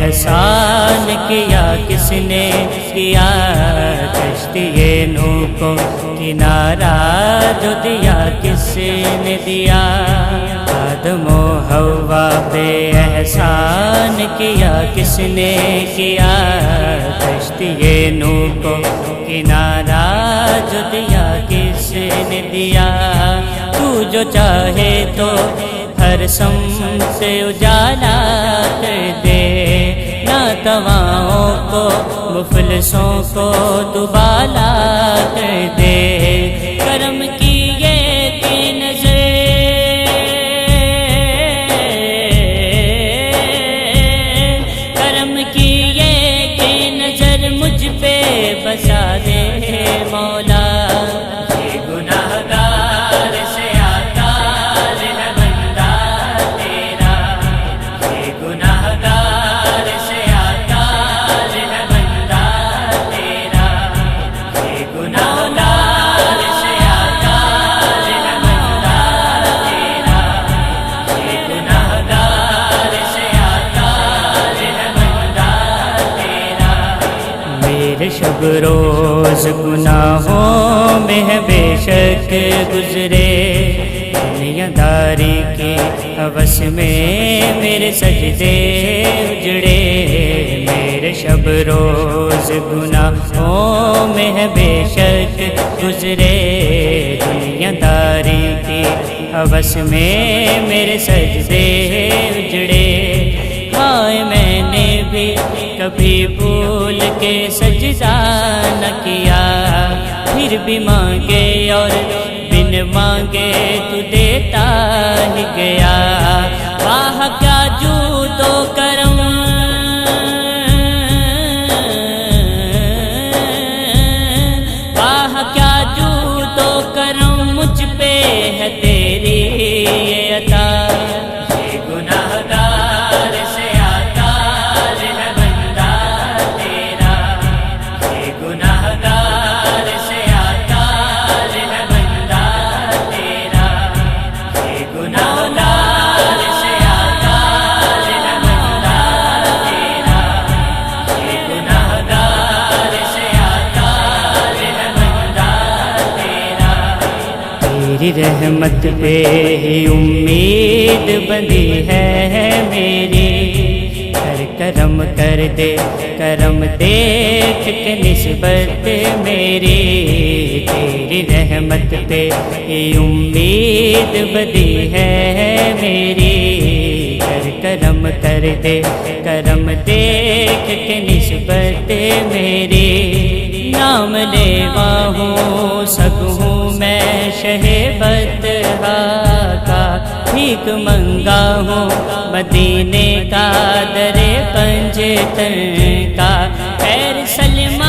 احسان کیا کس نے کیا، کشتی نوح کو کنارہ جو دیا کس نے دیا، آدم و حوا پہ احسان کیا کس نے کیا، کشتی نوح کو کنارہ جو دیا کس نے دیا، تو جو چاہے تو ہر سم سے اجالا کر دے، ناتواؤں کو مفلسوں کو دوبالا کر دے، کرم کی یہ کی نظر، کرم کی یہ کی نظر مجھ پہ بسا دے مولا، یہ گناہ گار سے آتا ہے بندہ تیرا، یہ گناہ گار سے آتا ہے بندہ تیرا، یہ گناہ گار سے آتا ہے بندہ تیرا، یہ گناہ گار سے آتا ہے بندہ تیرا، میرے شب روز گناہوں میں ہے بے شک گزرے، دنیا داری کی ہوس میں میرے سجدے اجڑے، میرے شب روز گناہوں میں ہے بے شک گزرے، دنیا داری کی ہوس میں میرے سجدے اجڑے، ہائے میں نے بھی کبھی بھول کے سجدہ نہ کیا، پھر بھی مانگے اور بن مانگے تو دیتا ہی گیا، واہ کیا جود و کرم، واہ کیا جود و کرم مجھ پہ ہے تیری یہ عطا، یہ گناہ گار سے آتا ہے بندہ تیرا، یہ گناہ گار سے آتا ہے بندہ تیرا، یہ گناہ گار سے آتا ہے بندہ تیرا، یہ گناہ گار سے آتا ہے بندہ تیرا، تیری رحمت پہ ہی امید بندی ہے میری، کر کرم کر دے کرم دیکھ کے نسبت میری، تیری رحمت پہ ہی امید بندی ہے میری، کر کرم کر دے کرم دیکھ کے نسبت میری، نام لیوا ہوں سگ ہوں میں شہ بدہا کا، بھیک منگا ہوں مدینے کا در پنجتن کا، خیر سلم